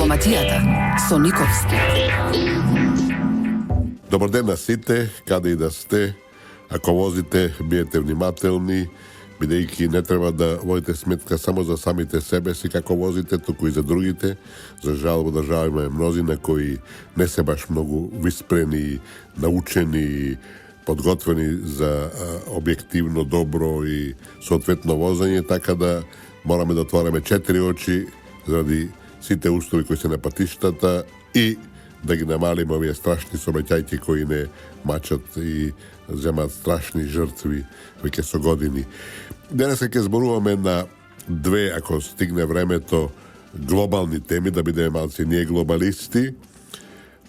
Дипломатијата со Никовски. Добар ден на сите, каде и да сте. Ако возите, биете внимателни, бидејќи не треба да водите сметка само за самите себе си како возите, туку и за другите. За жал во држава има мнозина кои не се баш многу виспрени, научени, подготвени за објективно, добро и соодветно возење, така да мораме да отвораме 4 очи заради сите устови кои се на патиштата и да ги намалиме овие страшни сообраќајки кои не мачат и земат страшни жртви веќе со години. Денес ќе зборуваме на две, ако стигне времето, глобални теми, да бидеме малци ние глобалисти,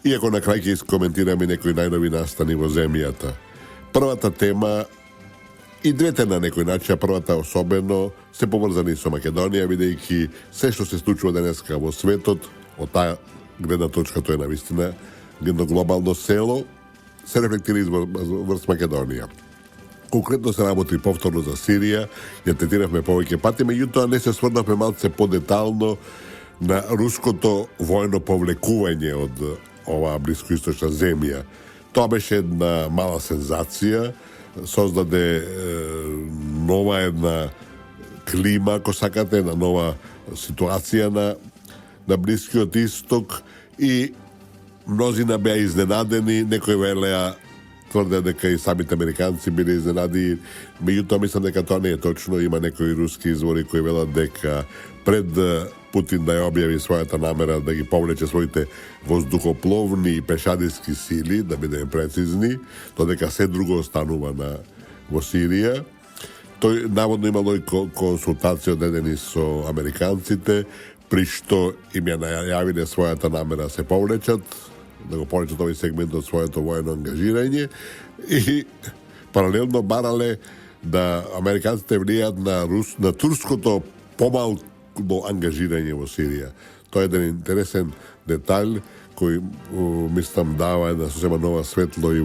иако на крај ќе искоментираме некои најнови настани во земјата. Првата тема, и двете на некој начин, првата особено, се поврзани со Македонија, бидејќи се што се случува денеска во светот, од таа гледна точка тоа е навистина едно глобално село, се рефлектира врз Македонија. Конкретно се работи повторно за Сирија, ја третиравме повеќе пати, меѓутоа не се сврнавме малце подетално на руското воено повлекување од оваа блискоисточна земја. Тоа беше една мала сензација, создаде нова една клима, ако сакате, една нова ситуација на Блискиот Исток и мнозина беа изненадени, некои велеа, тврде дека и самите американци биле изненади, меѓутоа мислам дека тоа не е точно. Има некои руски извори кои велат дека пред Путин да ја објави својата намера да ги повлече своите воздухопловни и пешадиски сили, да бидеме прецизни, додека се друго останува во Сирија. Тој наводно имало и консултации одедени со американците, при што им ја најавиле својата намера се повлечат, да го повлечат овој сегмент од своето воено ангажирање и паралелно барале да американците влијат на турското помалко ангажирање во Сирија. Тоа е еден интересен детаљ кој мислам дава една сосема нова светло и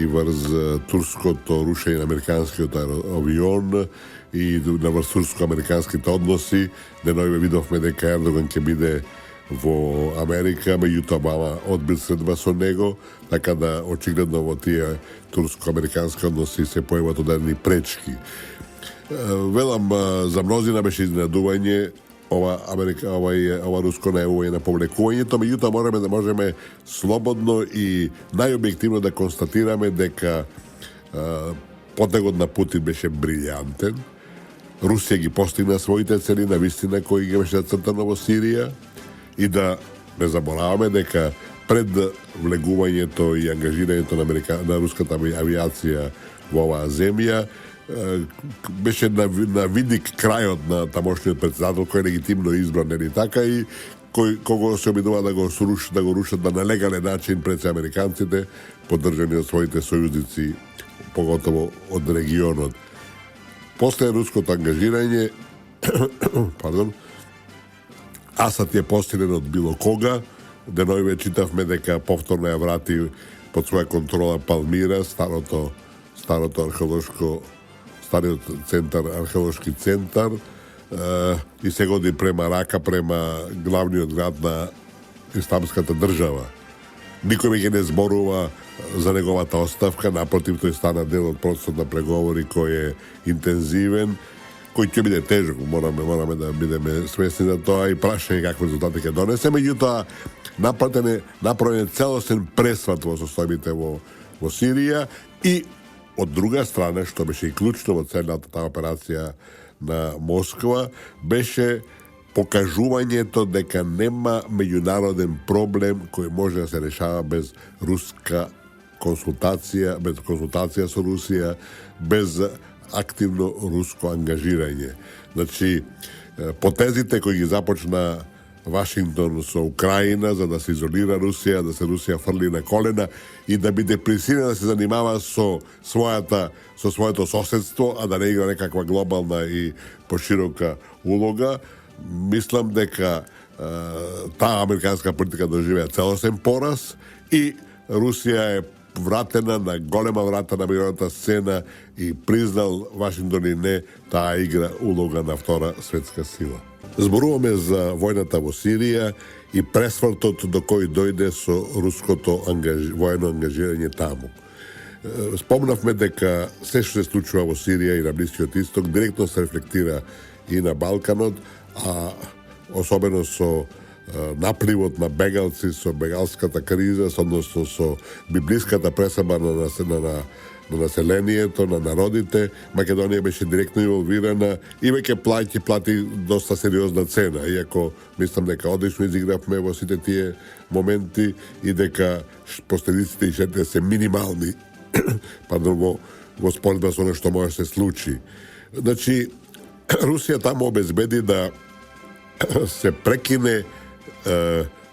врз турското рушење на американскиот авион и на врз турско-американските односи. Деновиве видовме дека Ердоган ќе биде во Америка, меѓутоа Обама одбил средба со него, така да очигледно во тие турско-американски односи се појават одредени пречки. Велам, за мнозина беше изненадување ова руско најавување на повлекувањето, меѓутоа можеме слободно и најобјективно да констатираме дека потегот на Путин беше брилјантен. Русија ги постигна своите цели на вистина кои ги беше зацртано во Сирија и да не забораваме дека пред влегувањето и ангажирањето на руската авиација во оваа земја беше на видик крајот на тамошниот председател кој е легитимно избран, нели така, и кого се обидува да го рушат на нелегален начин пред американците, поддржани од своите сојузници, поготово од регионот. После руското ангажирање, Асад е постигнен од било кога. Деновиве читавме дека повторно ја врати под своја контрола Палмира, стариот археолошки центар, и се годи према Рака, према главниот град на исламската држава. Никој веќе не зборува за неговата оставка, напротив, тој стана дел од процесот на преговори кој е интензивен, кој ќе биде тежок, мораме да бидеме свесни за тоа и прашање какви резултати ќе донесе, меѓутоа направен целосен пресват во состојбите во Сирија и од друга страна, што беше и клучно во целата таа операција на Москва, беше покажувањето дека нема меѓународен проблем кој може да се решава без руска консултација, без консултација со Русија, без активно руско ангажирање. Значи, потезите кои ги започна Вашингтон со Украина за да се изолира Русија, да се Русија фрли на колена и да биде присилена да се занимава со своето соседство, а да не игра некаква глобална и поширока улога. Мислам дека таа американска политика доживеа целосен пораз и Русија е вратена на голема врата на мировната сцена и признал Вашингтон и не таа игра улога на втора светска сила. Зборуваме за војната во Сирија и пресвртот до кој дојде со руското воено ангажирање таму. Спомнавме дека се што се случува во Сирија и на Блискиот Исток директно се рефлектира и на Балканот, а особено со напливот на бегалци, со бегалската криза, односно со библиската пресаба на населението, на народите. Македонија беше директно инволвирана и веќе плати доста сериозна цена, иако мислам дека одлично изигравме во сите тие моменти и дека последиците и штетите се минимални во споредба со оно што може се случи. Значи, Русија таму обезбеди да се прекине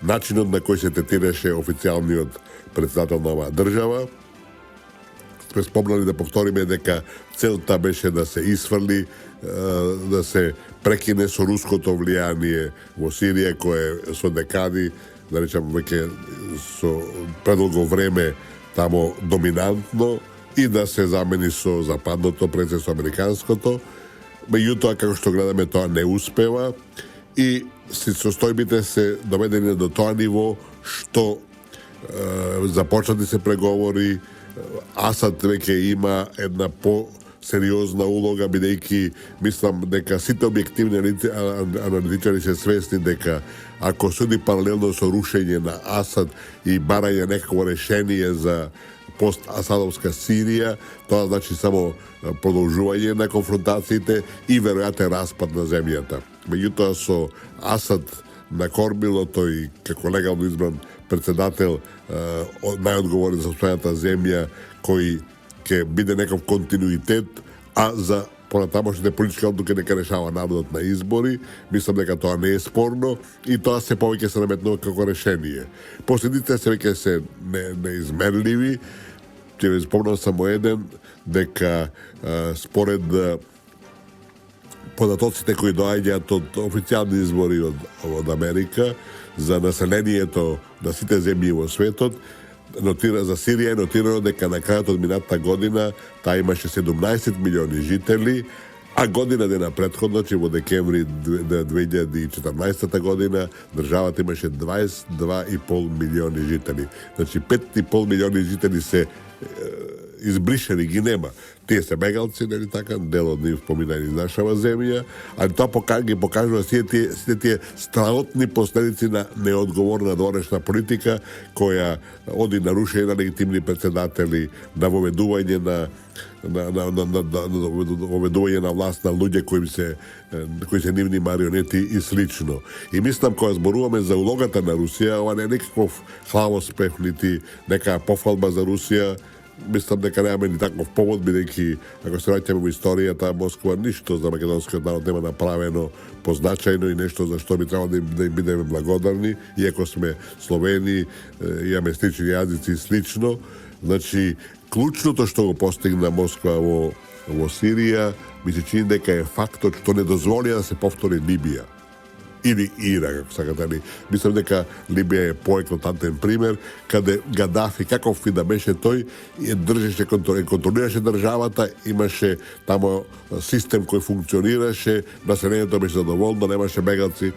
начинот на кој се третираше официјалниот председател на оваа држава. Сме спомнали да повториме дека целта беше да се исфрли, да се прекине со руското влијание во Сирија, кое со декади, да речам веќе со предолго време тамо доминантно, и да се замени со западното, пред се со американското. Меѓутоа, како што гледаме, тоа не успева и состојбите се доведени до тоа ниво што започнати се преговори. Асад веќе има една по-сериозна улога, бидејќи мислам дека сите објективни аналитичари се свесни дека ако суди паралелно со рушење на Асад и барање некакво решение за пост-асадовска Сирија, тоа значи само продолжување на конфронтациите и веројатен распад на земјата. Меѓутоа со Асад на кормилото и како легално избран председател најодговорен за состојаната земја, кој ќе биде некој континуитет, а за понатамошните политички одлуки нека решава народот на избори. Мислам дека тоа не е спорно и тоа се повеќе се наметнува како решение. Последиците се веќе се неизмерливи. Ќе ви спомнам само еден, дека според податоците кои доаѓаат од официјални избори од Америка за населението на сите земји во светот, за Сирија е нотирано дека на крајот од минатата година таа имаше 17 милиони жители, а година дена предходно, че во декември 2014 година, државата имаше 22,5 милиони жители. Значи 5,5 милиони жители се избришени, ги нема. Тие се бегалци, нели така, дел од нив помина из нашава земја, али тоа ги покажува сите тие страхотни последици на неодговорна дорешна политика, која оди на рушење на легитимни председатели, на воведување на власт на луѓе кои се нивни марионети и слично. И мислам, кога зборуваме за улогата на Русија, ова не е некаков хвалоспев, нити нека пофалба за Русија. Мислам дека немаме ни таков повод, бидејќи ако се враќаме во историјата, Москва ништо за македонскиот народ нема направено позначајно и нешто за што би требало да им бидеме благодарни, иако сме Словени, имаме слични јазици и слично. Значи, клучното што го постигна Москва во Сирија, ми се чини дека е фактот што не дозволи да се повтори Либија или Ира, како сакате. Мислам дека Либија е поеклатантен пример, каде Гадафи, каков и да беше тој, контролираше државата, имаше тамо систем кој функционираше, населението беше задоволно, немаше бегалци.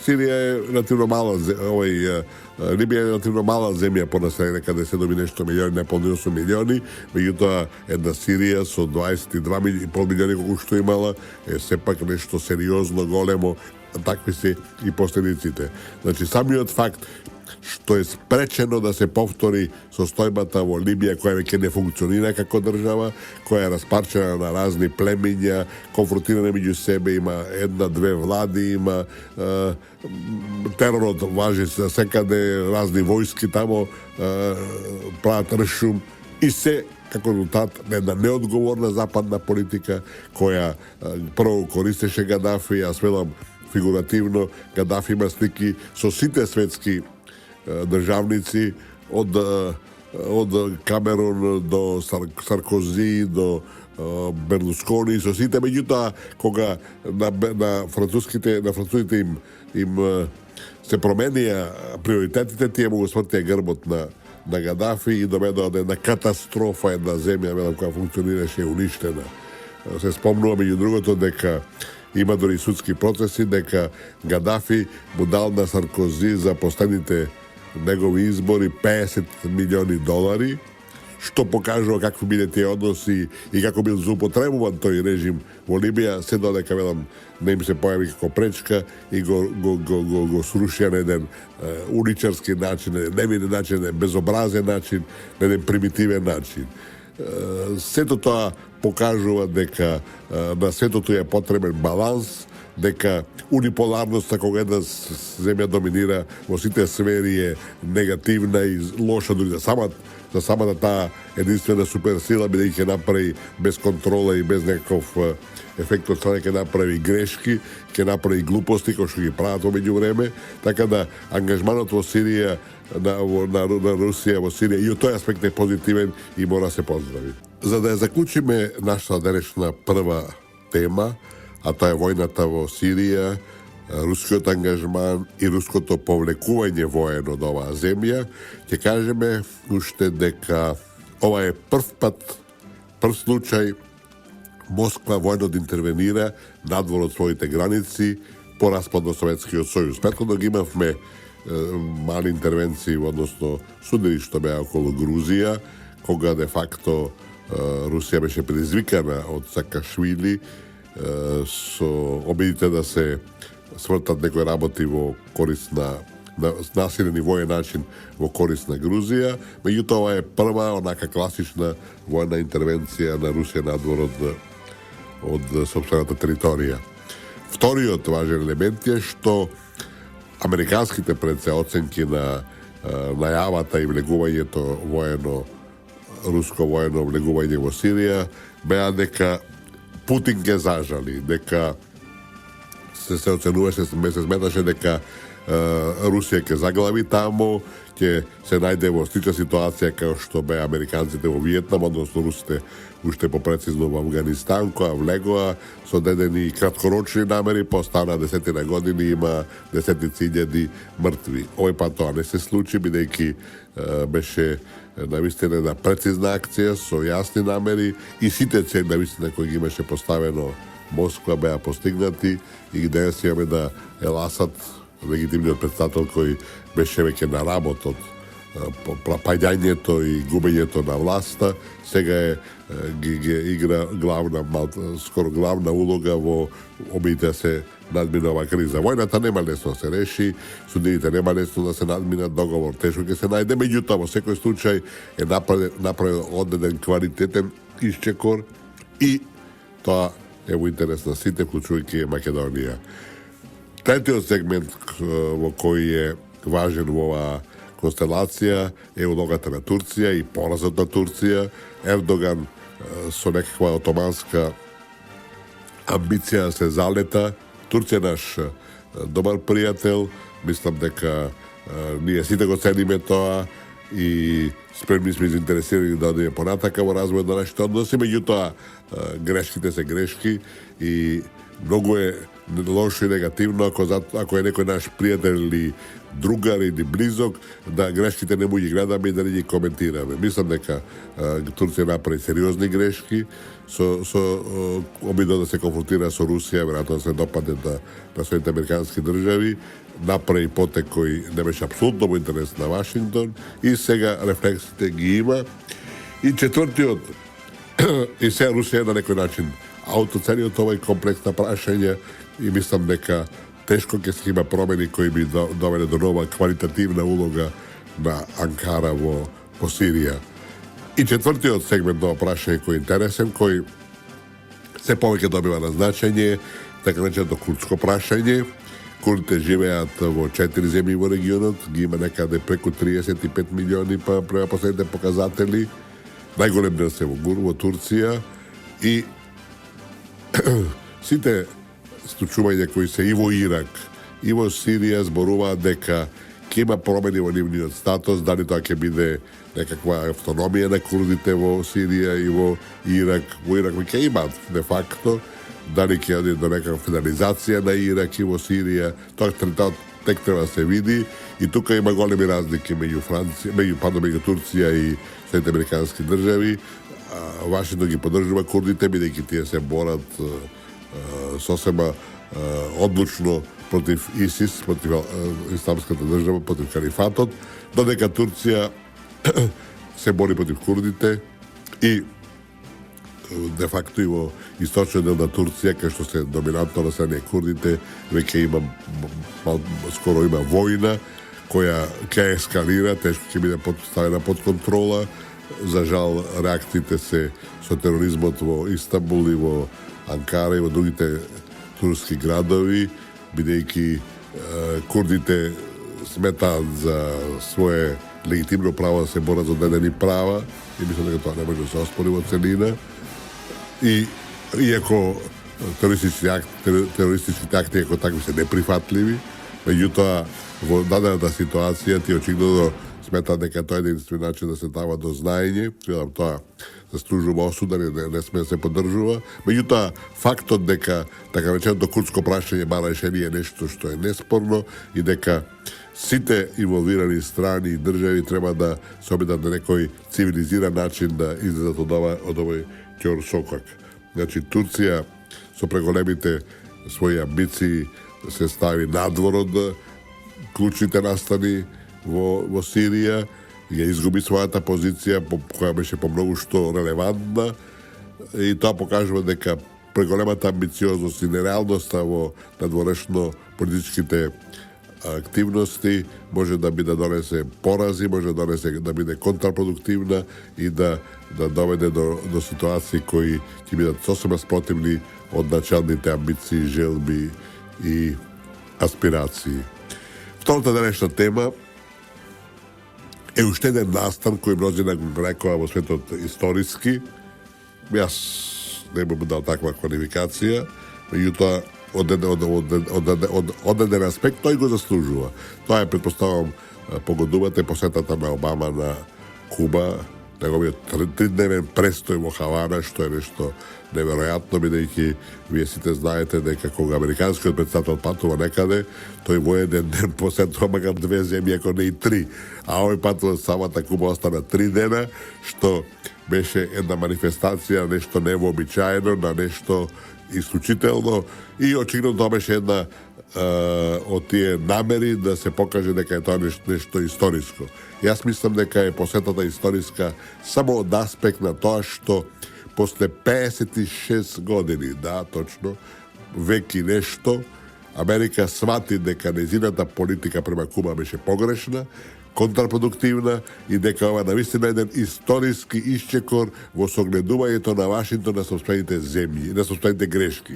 Сирија е релативно мала, Либија е релативно мала земја по население, каде 7 нешто милиони, неполни 8 милиони, меѓутоа една Сирија со 22,5 милиони колку што имала, е сепак нешто сериозно големо. Такви се и последиците. Значи, самиот факт што е спречено да се повтори состојбата во Либија, која веќе не функционира како држава, која е распарчена на разни племиња, конфронтирана меѓу себе, има една-две влади, има теророт важи за секаде, разни војски тамо прават ршум и се како резултат на една неодговорна западна политика која прво користеше Гадафи, а сведам фигуративно, Гадафи има слики со сите светски државници, од Камерон до Саркози, до Берлускони, со сите. Меѓутоа, кога на французите им се променија приоритетите, тие му го свртија грбот на Гадафи и доведоа до една катастрофа, една земја која функционираше уништена. Се спомнува меѓу другото дека има дори судски процеси дека Гадафи му дал на Саркози за последните негови избори $50 милиони, што покажува какви биле тие односи и како бил злоупотребуван тој режим во Либија, се додека велам не им се појави како пречка и го срушија на еден уличарски начин, невинен начин, безобразен начин, на еден примитивен начин. Сето тоа покажува дека на светото е потребен баланс, дека униполарноста кога една земја доминира во сите сфери е негативна и лоша дури за самата таа единствена суперсила, бидејќи ќе направи без контрола и без некаков ефект од страна, ќе направи грешки, ќе направи глупости кои што ги прават во меѓувреме, така да ангажманот во Сирија на Русија во Сирија и од тој аспект е позитивен и мора се поздрави. За да ја заклучиме нашата денешна прва тема, а тоа е војната во Сирија, рускиот ангажман и руското повлекување воено од оваа земја, ќе кажеме уште дека ова е прв случај Москва војно да интервенира надвор од своите граници по распад на Советскиот сојуз. Претходно ги имавме мали интервенции, односно судири што беа околу Грузија, кога де факто Русија беше предизвикана од Саакашвили со обидите да се свртат некои работи во корист на насилен и воен начин во корист на Грузија, меѓутоа ова е прва онака класична војна интервенција на Русија надвор од сопствената територија. Вториот важен елемент е што американските пред оценки на најавата и влегувањето руско воено влегување во Сирија беа дека Путин ќе зажали, дека се оценуваше, се сметаше дека Русија ќе заглави таму, ќе се најде во слична ситуација како што беа американците во Виетнам, односно русите уште попрецизно во Авганистан, која влегоа со дадени краткорочни намери, постана десетина години, има десетици илјади мртви. Овој пат тоа не се случи, бидејќи беше навистина една прецизна акција со јасни намери и сите цели навистина кои ги имаше поставено Москва беа постигнати и денес имаме да Ел Асад, легитимниот председател кој беше веќе на работ од паѓањето и губењето на власта, сега ги игра скоро главна улога во обидите се надминува криза. Војната нема лесно да се реши, судиите нема лесно да се надминат, договор тешко ќе се најде, меѓутоа во секој случај е направен одеден квалитетен исчекор и тоа е во интерес на сите, вклучувајќи Македонија. Третиот сегмент во кој е важен во оваа констелација е улогата на Турција и поразот на Турција. Ердоган со некаква отоманска амбиција се залета. Турција е наш добар пријател, мислам дека ние сите го цениме тоа и спремни сме заинтересирани да одиме понатака во развојот на нашите односи, меѓутоа грешките се грешки и многу е лошо и негативно ако е некој наш пријател или другар или близок, да грешките не му ги гледаме и да не ги коментираме. Мислам дека Турција направи сериозни грешки со обидот да се конфронтира со Русија, веројатно да се допадне на Соединетите американски држави, направи потек кој не беше апсолутно во интерес на Вашингтон и сега рефлексите ги има. И четвртиот, и сега Русија на некој начин аутоцениот овој комплекс на прашања и мислам дека тешко ќе се има промени кои би довеле до нова квалитативна улога на Анкара во Сирија. И четвртиот сегмент на прашање кој е интересен, кој се повеќе добива на значење, така нареченото курдско прашање. Курдите живеат во 4 земји во регионот, ги има некаде преку 35 милиони према последните показатели. Најголем дел се во Турција и сите случувања кои се и во Ирак, и во Сирија зборуваат дека ќе има промени во нивниот статус, дали тоа ќе биде некаква автономија на курдите во Сирија и во Ирак. Во Ирак ќе имаат де факто, дали ќе оди до некаква федерализација на Ирак и во Сирија, тоа тек треба да се види и тука има големи разлики меѓу Турција и Соединетите американски држави. Вашингтон ги поддржува курдите, бидејќи тие се борат sosema одлучно против ИСИС, против исламската држава, против калифатот, додека Турција се бори против курдите и де факто и во источен дел на Турција, кај што се доминантно население курдите, веќе има скоро има војна која ќе ескалира, тешко ќе биде ставена под контрола. За жал, реакциите се со тероризмот во Истанбул и во Анкара и во другите турски градови, бидејќи курдите сметаат за свое легитимно право да се борат за одредени права и мислам дека тоа не може да се оспори во целина. И иако терористичките акти како такви се неприфатливи, меѓутоа во дадената ситуација ти очигледно сметаат дека тоа е единствен начин да се дава до знаење, тоа заслужува осуда, не сме да се поддржува. Меѓутоа, фактот дека така реченото курдско прашање бара решение е нешто што е неспорно и дека сите инволвирани страни и држави треба да се обидат на некој цивилизиран начин да излезат од овој ќорсокак. Значи, Турција со преголемите своји амбиции се стави надвор од клучните настани во Сирија, ја изгуби својата позиција која беше по многу што релевантна и тоа покажува дека преголемата амбициозност и нереалноста во надворешно политичките активности може да донесе порази, може да биде контрапродуктивна и да доведе до ситуации кои ќе бидат сосема спротивни од началните амбиции, желби и аспирации. Втората денешна тема е уште еден настан кој мнозина го рекоа во светот историски. Јас не би дал таква квалификација, меѓутоа од еден аспект тој го заслужува. Тоа е, предпоставам, погодувате посетата на Обама на Куба, неговиот тридневен престој во Хавана, што е нешто неверојатно, бидејќи вие сите знаете дека кога американскиот претседател патува некаде, тој во еден ден посетува макар 2 земји, ако не и 3. А овој пат во самата Куба остана 3 дена, што беше една манифестација, нешто невообичаено, на нешто исклучително и очигледно тоа беше една од тие намери да се покаже дека е тоа нешто историско. Јас мислам дека е посетата историска само од аспект на тоа што после 56 години, да, точно, веки нешто, Америка свати дека незината политика према Куба беше погрешна, контрапродуктивна и дека ова навистина еден историски исчекор во согледувањето на Вашингтон на сопствените земји, на сопствените грешки.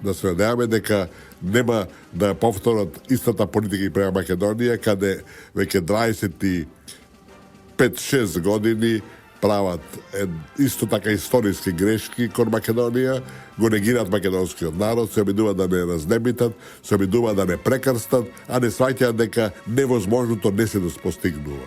Да се надеваме дека нема да повторат истата политика и према Македонија, каде веќе 25-6 години прават исто така историски грешки кон Македонија, го негираат македонскиот народ, се обидуваат да не разнебитат, се обидуваат да не прекрстат, а не сваќаат дека невозможното не се постигнува.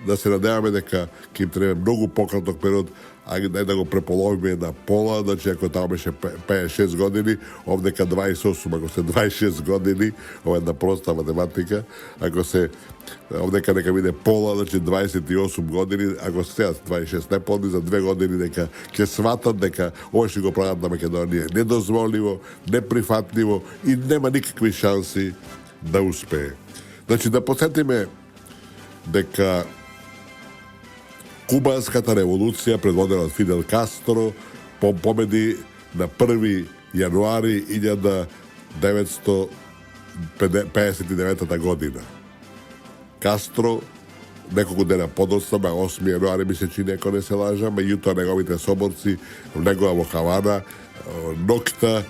Да се надеваме дека ќе им треба многу пократок период, а не да го преполовиме на пола, значи ако таа беше 5-6 години, овдека 28, ако се 26 години, ова е една проста математика, ако се овдека нека биде пола, значи 28 години, ако се 26 неполни за 2 години, дека ќе сватат дека ова што го прават на Македонија е недозволиво, неприфатливо и нема никакви шанси да успее. Значи да подсетиме дека Кубанската револуција, предводена од Фидел Кастро, победи на 1. јануари 1959 година. Кастро неколку дена подоцна, на 8. јануари ми се чини, ако не се лажам, меѓутоа неговите соборци, негова во Хавана, ноќта,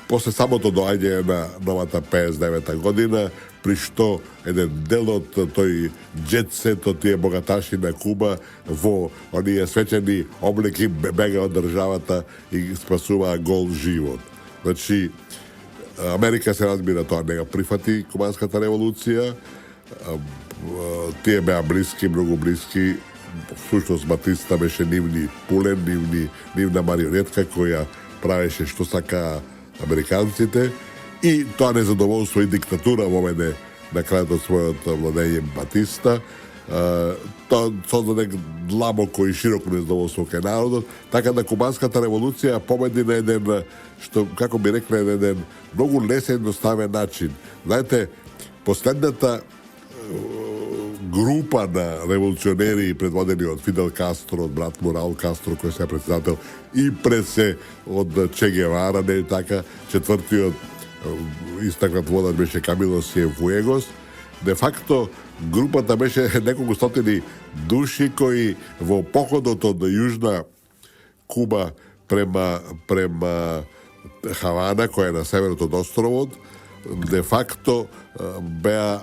после самото доаѓање на новата 59 година, при што еден дел од тој джетсет, од тие богаташи на Куба во оние свечени облеки бега од државата и спасува гол живот. Значи, Америка се разбира тоа не го прифати Кубанската револуција, тие беа блиски, многу блиски, всушност Батиста беше нивни пулен, нивна марионетка која правеше што сака американците и тоа незадоволство и диктатура воведе на крајот од својот владење Батиста Тоа создаде длабоко и широко незадоволство кај народот, така да кубанската револуција победи на еден, што како би рекле, еден многу лесен едноставен начин. Знаете, последната група на револуционери предводени од Фидел Кастро, од брат му Раул Кастро, кој се председател, и пред се од Че Гевара, не така, четвртиот истакнат водач беше Камило Сиенфуегос. Де факто, групата беше неколку стотини души кои во походот од Јужна Куба према Хавана, која е на северот од островот, де факто беа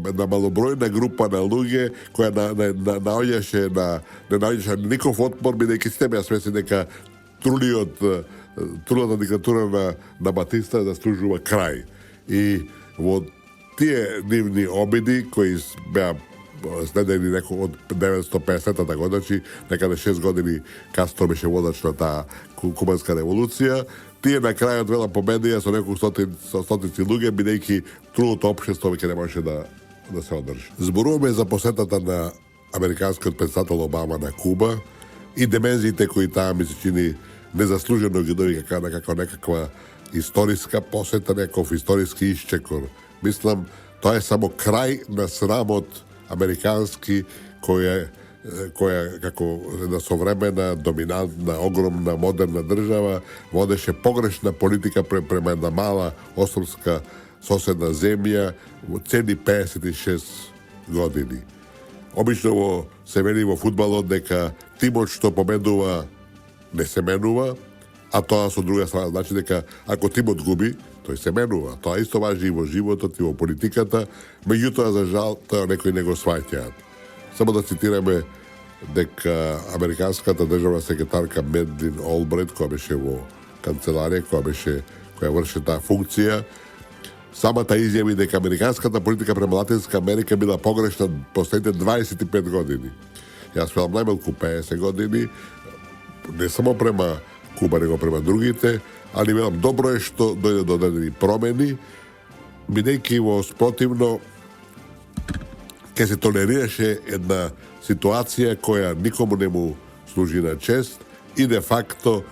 една малобројна група на луѓе која не наоѓаше ников отпор, бидејќи сите беа свесни дека трулата диктатура на Батиста заслужува крај. И во тие нивни обиди кои беа следени од 950-та година, некаде 6 години Кастро беше водач на таа кубанска револуција, тие на крајот вела победија со неколку стотици луѓе, бидејќи трудното општество веќе не можеше да се одржи. Зборуваме за посетата на американскиот председател Обама на Куба и демензиите кои таа ми се чини незаслужено ги доби како некаква историска посета, некој историски исчекор. Мислам, тоа е само крај на срамот американски која како една современа, доминантна, огромна, модерна држава водеше погрешна политика према една мала островска соседна земја во цели 56 години. Обично се вели во фудбалот дека тимот што победува не се менува, а тоа со друга страна значи дека ако тимот губи, тој се менува. Тоа исто важи и во животот и во политиката, меѓутоа за жал тоа некои не го сваќаат. Само да цитираме дека американската државна секретарка Медлин Олбрайт, која беше во канцеларија, која врши таа функција, самата изјави дека американската политика према Латинска Америка била погрешна последните 25 години. Јас велам најмалку 50 години, не само према Куба, него према другите, али велам добро е што дојде до одредени промени, бидејќи во спротивно ке се толерираше една ситуација која никому не му служи на чест и де факто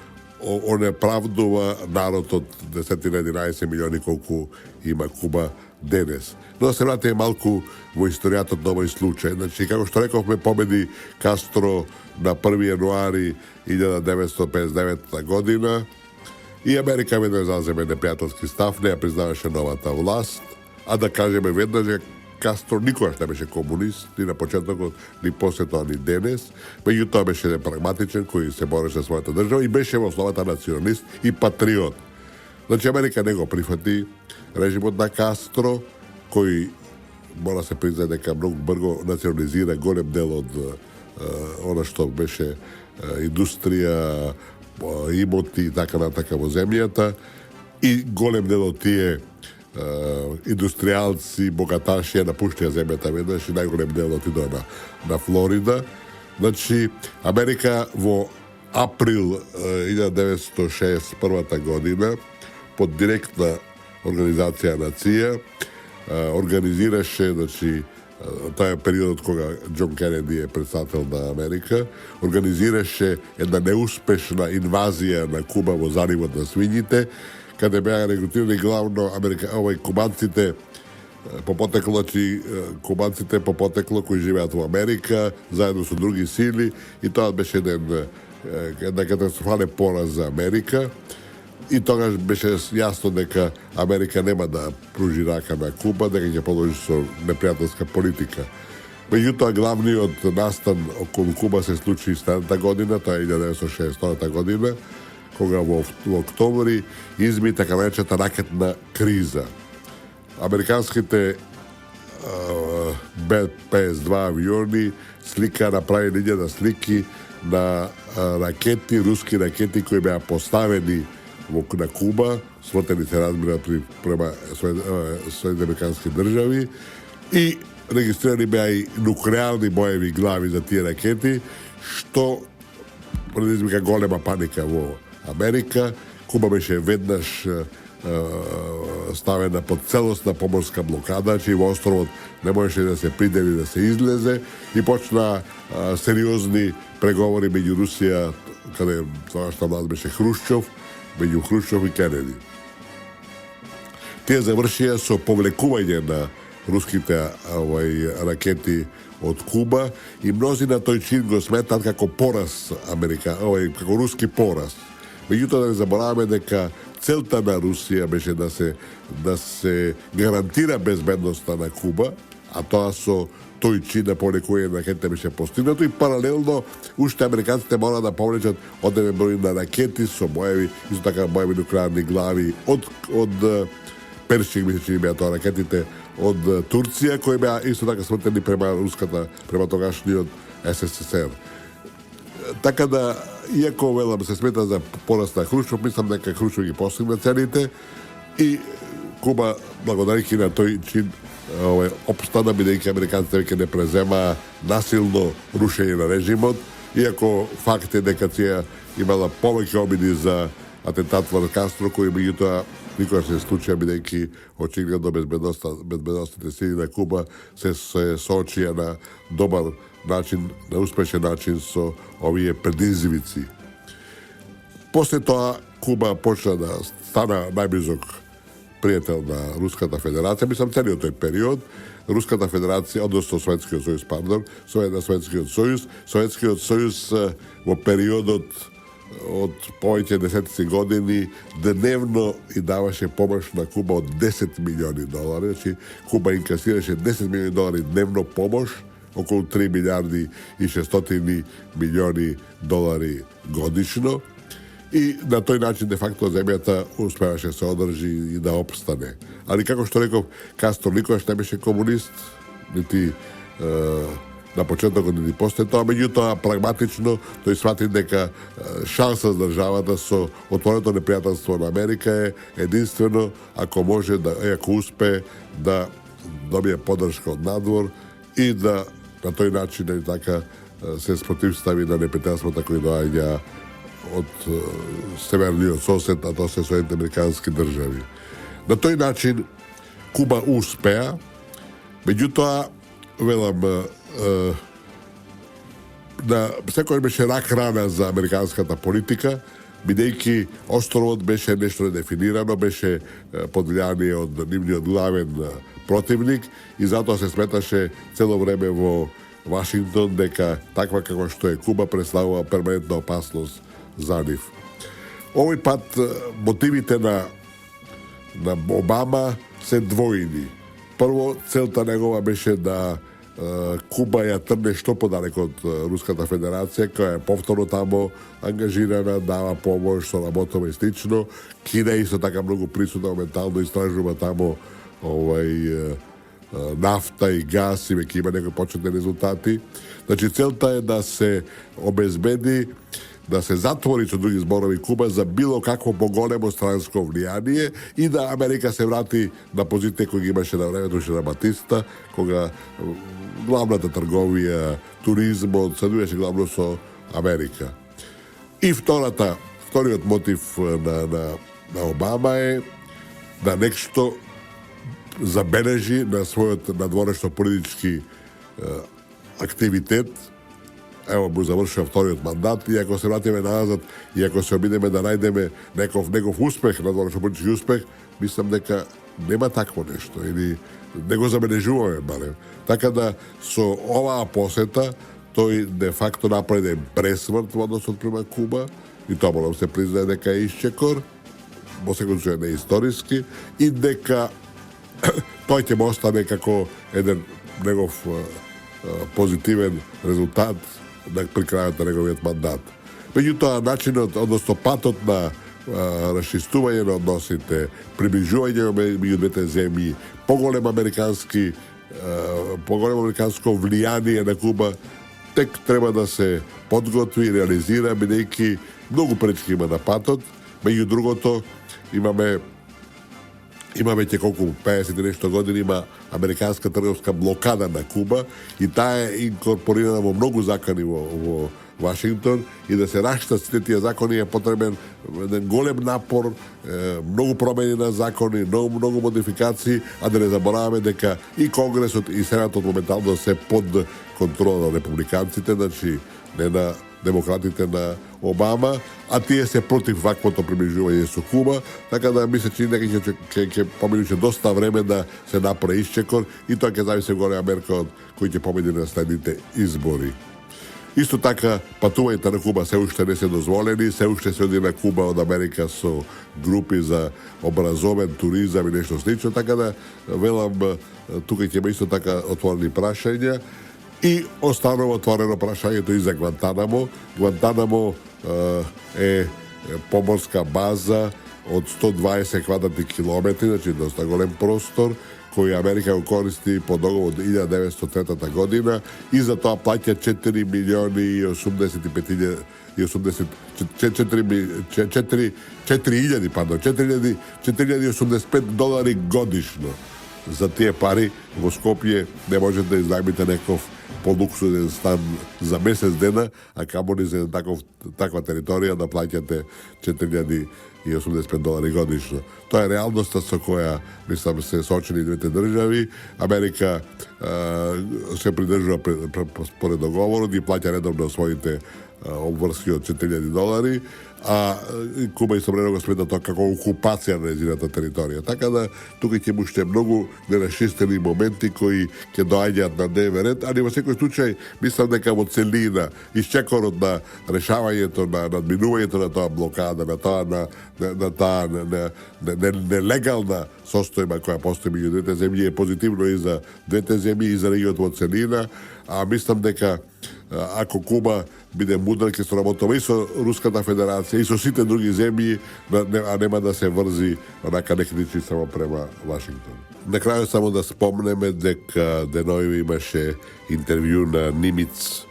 онеправдува народот 10-11 милиони колку има Куба денес. Но да се вратиме малку во историјатот на овој случај. Значи, како што рековме, победи Кастро на 1 јануари 1959 година и Америка веднаш заземе непријателски став, не ја признаваше новата власт, а да кажеме веднаш Кастро никогаш не беше комунист, ни на почетокот, ни после тоа, ни денес, меѓутоа беше еден прагматичен кој се бореше за својата држава и беше во основата националист и патриот. Значи, Америка не го прифати режимот на Кастро, кој мора се признае дека многу брзо национализира голем дел од она што беше индустрија, имоти и така натака во земјата, и голем дел од тие индустријалци, богаташи напуштија земјата веднаш и најголем дел отидоа на Флорида. Значи, Америка во април 1961 година под директна организација на ЦИА организираше, значи, тоа е периодот кога Џон Кенеди е председател на Америка, организираше една неуспешна инвазија на Куба во заливот на свињите, каде беа регрутирани главно кубанците по потекло, кубанците по потекло кои живеат во Америка, заедно со други сили, и тоа беше една катастрофален пораз за Америка. И тогаш беше јасно дека Америка нема да пружи рака на Куба, дека ќе продолжи со непријателска политика. Меѓутоа, главниот настан околу Куба се случи следната година, тоа е 1960 година, кога во октомври изми така наречената ракетна криза. Американските Б-52 авиони направи лиња слики на ракети, руски ракети кои беа поставени на Куба, свртени се разбира према Соединените американски држави, и регистрирани беа и нуклеарни боеви глави за тие ракети, што предизвика голема паника во Америка. Куба беше веднаш stavena pod celostna pomorska blokada, či vo ostrovot ne možеше да се придели, да се излезе и почна сериозни преговори меѓу Русија, каде тогашната власт беше Хрушчов, меѓу Хрушчов и Кенеди. Тие завршија со повлекување на руските ракети од Куба и мнози на тој чин го сметат како пораз како руски пораз. Меѓутоа да не забораваме дека целта на Русија беше да се гарантира безбедноста на Куба, а тоа со тој чин на повлекување на ракетите беше постигнато и паралелно уште американците мора да повлечат одреден број на ракети со боеви, исто така боеви нуклеарни глави од Першик, мисля, че беа тоа ракетите од Турција, кои беа исто така смртени према тогашниот СССР. Така да, иако велам се смета за пораз на Хрушчов, мислам дека Хрушчов ги постигна целите и Куба, благодарики на тој чин, опстана, бидејќи американците веќе не презема насилно рушење на режимот, иако факт е дека тие имала повеќе обиди за атентат врз Кастро, кои меѓутоа никогаш не случија, бидејќи очигледно безбедностните сили на Куба се соочија на добар начин, на успешен начин со овие предизвици. После тоа Куба почна да стана најблизок пријател на Руската Федерација. Мислам, целиот тој период Руската Федерација, односно Советскиот сојуз во периодот од повеќе десетици години дневно и даваше помош на Куба од 10 милиони долари. Значи, Куба инкасираше 10 милиони долари дневно помош, околу 3 милиарди и 600 милиони долари годишно. И на тој начин, де факто, земјата успеваше се одржи и да опстане. Али, како што реков, Кастро никогаш не беше комунист, нити на почетокот нити после тоа, меѓутоа прагматично тој свати дека шанса за државата со отвореното непријателство на Америка е единствено ако може ако успее да добие поддршка од надвор и да на тој начин и така се спротивстави на непријателството кои доаѓа од северниот сосед, а тоа се Соединените американски држави. На тој начин Куба успеа, меѓутоа велам да секој беше рак рана за американската политика, бидејќи островот беше нешто недефинирано, беше под влијание од нивниот главен противник и затоа се сметаше цело време во Вашингтон дека таква како што е Куба представува перманентна опасност за нив. Овој пат мотивите на Обама се двојни. Прво, целта негова беше да Куба ја трне што подалеко од Руската Федерација, која е повторно тамо ангажирана, дава помош, соработува и слично. Кина исто така многу присутна моментално истражува тамо нафта и газ и веќе има некои почетни резултати. Значи, целта е да се обезбеди, да се затвори, со други зборови, Куба за било какво поголемо странско влијание и да Америка се врати на позиција која ги имаше на времето на Батиста, кога главната трговија, туризмот се одвиеше главно со Америка. И вториот мотив на Обама е да нешто забележи на својот надворешно политички активитет. Ево му завршува вториот мандат и ако се вратиме назад и ако се обидеме да најдеме неков успех, надворешно политички успех, мислам дека нема такво нешто или не го забележуваме барем. Така да со оваа посета тој де факто направи пресврт во односот према Куба и тоа мора да се признае дека е исчекор, во секој случај не историски и дека тој ќе му остане како еден негов позитивен резултат при крајот на неговиот мандат. Меѓутоа, начинот, односно патот на расчистување на односите, приближување меѓу двете земји, поголемо американско влијание на Куба, тек треба да се подготви и реализира, бидејќи многу пречки има на патот. Меѓу другото, има веќе колку 50 и нешто години има американска трговска блокада на Куба и таа е инкорпорирана во многу закони во Вашингтон и да се раштат сите тие закони е потребен еден голем напор, многу промени на закони, многу модификации, а да не забораваме дека и Конгресот и Сенатот моментално се под контрола на републиканците, значи не на демократите на Обама, а тие се против ваквото приближување со Куба, така да мисля, че дека ќе поминуче доста време да се направи исчекор и тоа ќе зависи горе Америка од кој ќе победи на следните избори. Исто така, патувањето на Куба се уште не се дозволени, се уште се оди на Куба од Америка со групи за образовен туризам и нешто слично, така да велам, тука ќе има исто така отворени прашања. И останува отворено прашањето и за Гвантанамо. Гвантанамо е поморска база од 120 квадратни километри, значи доста голем простор, кој Америка го користи по договор од 1903 година и за тоа плаќа 4 милиони и 85 $4,085 годишно. За тие пари во Скопје не можете да изнајмите некој полуксузен стан за месец дена, а камоли за таква територија да плаќате $4,085 годишно. Тоа е реалноста со која, мислам, се соочени двете држави. Америка се придржува според договорот и плаќа редовно своите обврски од $4,000, а Куба истовремено го смета тоа како окупација на нејзината територија. Така да тука ќе уште многу нерашистени моменти кои ќе доаѓаат на дневен ред, али во секој случај мислам дека во целина исчекорот на решавањето на надминувањето на тоа блокада, на тоа на таа нелегална состојба која постои меѓу двете земји е позитивно и за двете земји и за регионот во целина, а мислам дека ако Куба биде мудра, ќе соработува и со Руската Федерација и со сите други земји, а нема да се врзи онака некритичи само према Вашингтон. На крајот само да спомнеме дека денови имаше интервју на Нимиц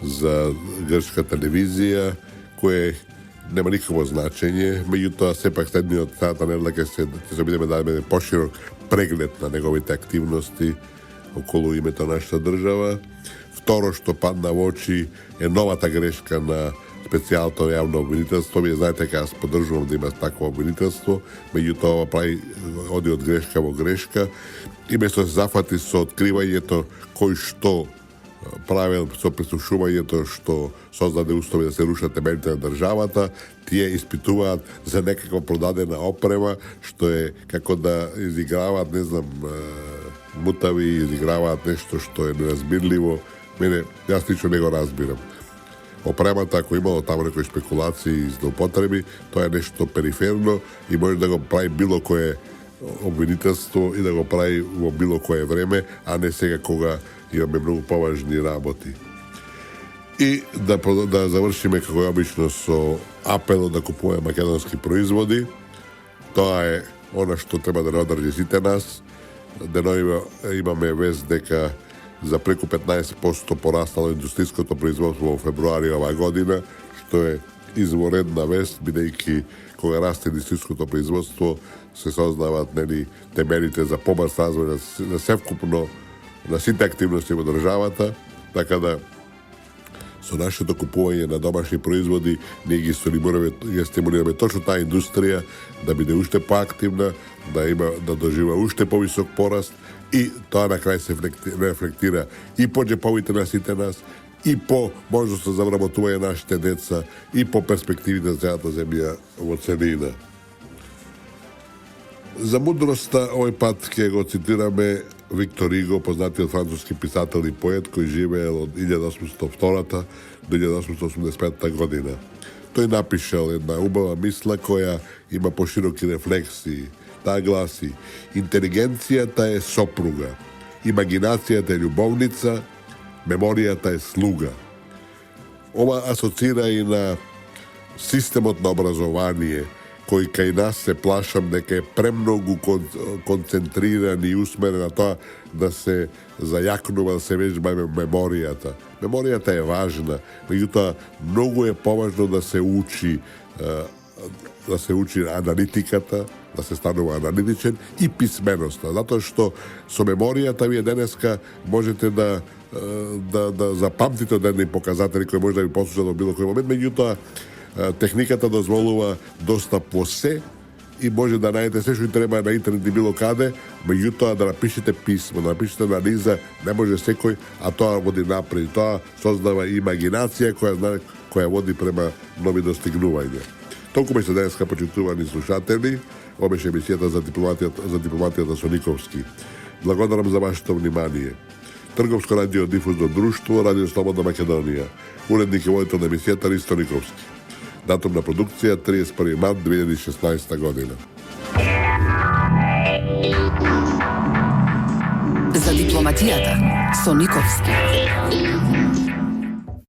за грчка телевизија, кое нема никакво значење, меѓутоа сепак следниот сата недела ќе се обидеме да дадеме поширок преглед на неговите активности околу името на нашата држава. Второ што падна во очи е новата грешка на специјалното јавно обвинителство. Вие знаете дека јас поддржувам да има такво обвинителство, меѓутоа прави оди од грешка во грешка и место се зафати со откривањето кој што правил со прислушувањето што создаде услови да се рушат темелите на државата, тие испитуваат за некаква продадена опрема, што е како да изиграваат, не знам, мутави, изиграваат нешто што е неразбирливо. Мене, јас лично не го разбирам. Опремата, ако имало таму некои спекулации и злоупотреби, тоа е нешто периферно и може да го прави било кое обвинителство и да го прави во било кое време, а не сега кога имаме многу поважни работи. И да завршиме како обично со апелот да купуваме македонски производи. Тоа е она што треба да надржи сите нас. Денови имаме вест дека за преку 15% пораснало индустријското производство во февруари оваа година, што е изворедна вест, бидејќи кога расте индустријското производство се создаваат темелите за побрз развој на севкупно на сите активности во државата, така да со нашето купување на домашни производи ние ги стимулираме точно таа индустрија да биде уште поактивна, да дожива уште повисок пораст и тоа на крај се рефлектира и по џеповите на сите нас, и по можноста за вработување нашите деца, и по перспективите за целата земја во целина. За мудроста овој пат ќе го цитираме Виктор Иго, познатиот француски писател и поет кој живеел од 1802 до 1885 година. Тој напишал една убава мисла која има пошироки рефлексии. Таа гласи: интелигенцијата е сопруга, имагинацијата е љубовница, меморијата е слуга. Ова асоцира и на системот на образование, кој кај нас се плашам дека е премногу концентриран и усмерен на тоа да се зајакнува, да се вежба меморијата. Меморијата е важна, меѓутоа многу е поважно да се учи да се учи аналитиката, да се станува аналитичен и писменоста. Затоа што со меморијата вие денеска можете да запамтите одредни показатели кои може да ви послужат во било кој момент, меѓутоа техниката дозволува достап по се и може да најдете се што треба на интернет и било каде, меѓутоа да напишете писмо, да напишете анализа, не може секој, а тоа води напред. Тоа создава имагинација која води према нови достигнувања. Толку беше денеска, почитувани слушатели. Ова беше емисијата за дипломатијата со Никовски. Благодарам за вашето внимание. Трговско радио дифузно друштво, Радио Слободна Македонија. Уредник и водител на емисијата Ристо Никовски. Датум на продукција 31 март 2016 година. За дипломатијата со Никовски.